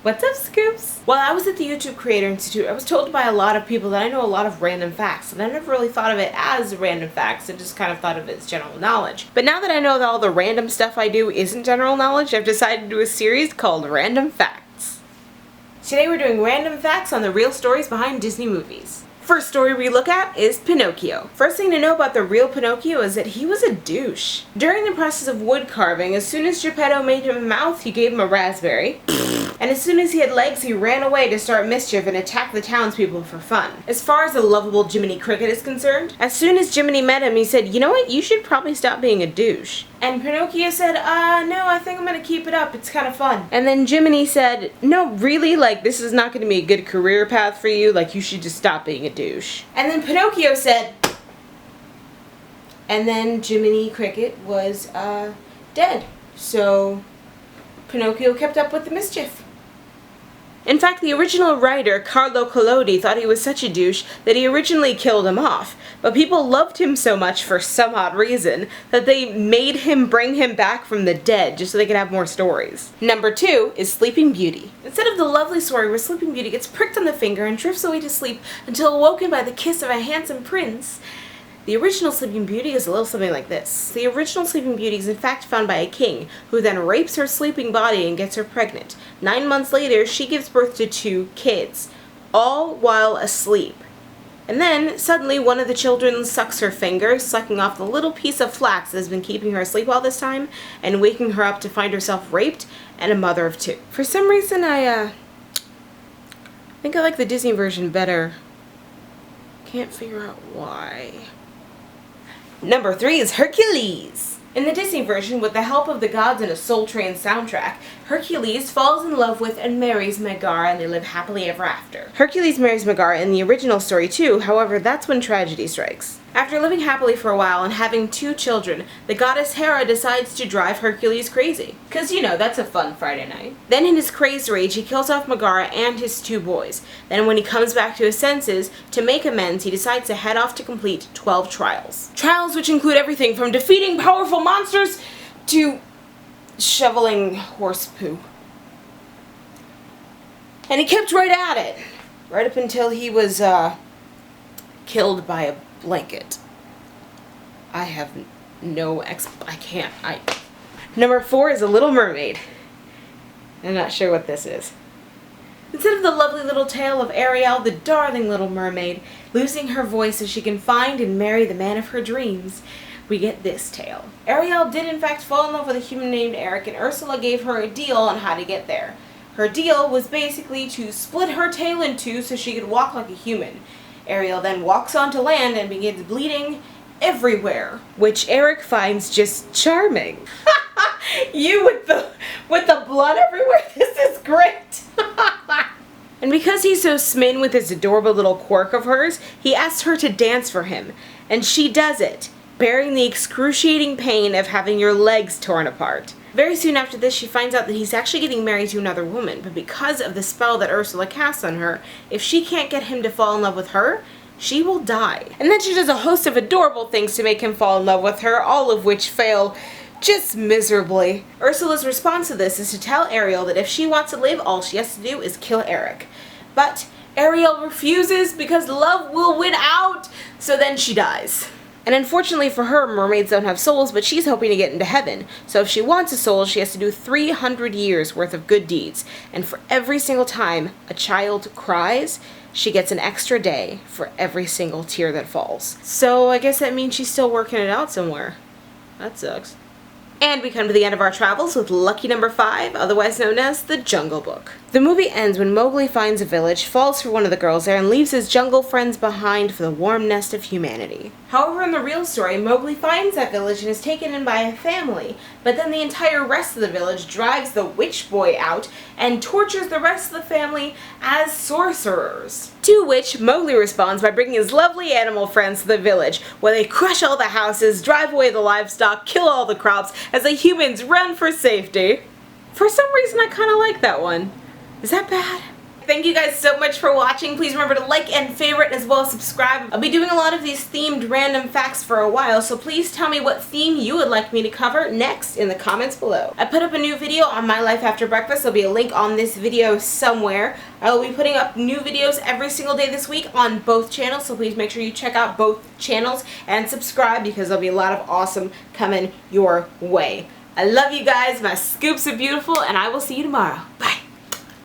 What's up, Scoops? While I was at the YouTube Creator Institute, I was told by a lot of people that I know a lot of random facts, and I never really thought of it as random facts, I just kind of thought of it as general knowledge. But now that I know that all the random stuff I do isn't general knowledge, I've decided to do a series called Random Facts. Today we're doing random facts on the real stories behind Disney movies. First story we look at is Pinocchio. First thing to know about the real Pinocchio is that he was a douche. During the process of wood carving, as soon as Geppetto made him a mouth, he gave him a raspberry. And as soon as he had legs, he ran away to start mischief and attack the townspeople for fun. As far as the lovable Jiminy Cricket is concerned, as soon as Jiminy met him, he said, "You know what, you should probably stop being a douche." And Pinocchio said, no, I think I'm gonna keep it up, it's kind of fun. And then Jiminy said, "No, really, like, this is not gonna be a good career path for you, like, you should just stop being a douche." And then Pinocchio said, and then Jiminy Cricket was, dead. So, Pinocchio kept up with the mischief. In fact, the original writer, Carlo Collodi, thought he was such a douche that he originally killed him off. But people loved him so much for some odd reason that they made him bring him back from the dead just so they could have more stories. Number 2 is Sleeping Beauty. Instead of the lovely story where Sleeping Beauty gets pricked on the finger and drifts away to sleep until awoken by the kiss of a handsome prince, the original Sleeping Beauty is a little something like this. The original Sleeping Beauty is in fact found by a king, who then rapes her sleeping body and gets her pregnant. 9 months later, she gives birth to 2 kids, all while asleep. And then, suddenly, one of the children sucks her finger, sucking off the little piece of flax that has been keeping her asleep all this time, and waking her up to find herself raped and a mother of 2. For some reason, I think I like the Disney version better. Can't figure out why. Number 3 is Hercules. In the Disney version, with the help of the gods and a Soul Train soundtrack, Hercules falls in love with and marries Megara, and they live happily ever after. Hercules marries Megara in the original story too, however, that's when tragedy strikes. After living happily for a while and having 2 children, the goddess Hera decides to drive Hercules crazy. 'Cause you know, that's a fun Friday night. Then in his crazed rage, he kills off Megara and his 2 boys. Then when he comes back to his senses, to make amends, he decides to head off to complete 12 trials. Trials which include everything from defeating powerful monsters to shoveling horse poo. And he kept right at it. Right up until he was, killed by a blanket. I have no Number 4 is a Little Mermaid. I'm not sure what this is. Instead of the lovely little tale of Ariel, the darling little mermaid, losing her voice so she can find and marry the man of her dreams, we get this tale. Ariel did in fact fall in love with a human named Eric, and Ursula gave her a deal on how to get there. Her deal was basically to split her tail in 2 so she could walk like a human. Ariel then walks onto land and begins bleeding everywhere, which Eric finds just charming. You with the blood everywhere? This is great! And because he's so smitten with this adorable little quirk of hers, he asks her to dance for him, and she does it, bearing the excruciating pain of having your legs torn apart. Very soon after this, she finds out that he's actually getting married to another woman, but because of the spell that Ursula casts on her, if she can't get him to fall in love with her, she will die. And then she does a host of adorable things to make him fall in love with her, all of which fail just miserably. Ursula's response to this is to tell Ariel that if she wants to live, all she has to do is kill Eric. But Ariel refuses because love will win out, so then she dies. And unfortunately for her, mermaids don't have souls, but she's hoping to get into heaven. So if she wants a soul, she has to do 300 years worth of good deeds. And for every single time a child cries, she gets an extra day for every single tear that falls. So I guess that means she's still working it out somewhere. That sucks. And we come to the end of our travels with lucky number 5, otherwise known as the Jungle Book. The movie ends when Mowgli finds a village, falls for one of the girls there, and leaves his jungle friends behind for the warm nest of humanity. However, in the real story, Mowgli finds that village and is taken in by a family, but then the entire rest of the village drives the witch boy out and tortures the rest of the family as sorcerers. To which Mowgli responds by bringing his lovely animal friends to the village, where they crush all the houses, drive away the livestock, kill all the crops, as the humans run for safety. For some reason, I kind of like that one. Is that bad? thank you guys so much for watching. Please remember to like and favorite as well as subscribe. I'll be doing a lot of these themed random facts for a while, so please tell me what theme you would like me to cover next in the comments below. I put up a new video on my life after breakfast. There'll be a link on this video somewhere. I will be putting up new videos every single day this week on both channels, so please make sure you check out both channels and subscribe because there'll be a lot of awesome coming your way. I love you guys. My scoops are beautiful, and I will see you tomorrow. Bye.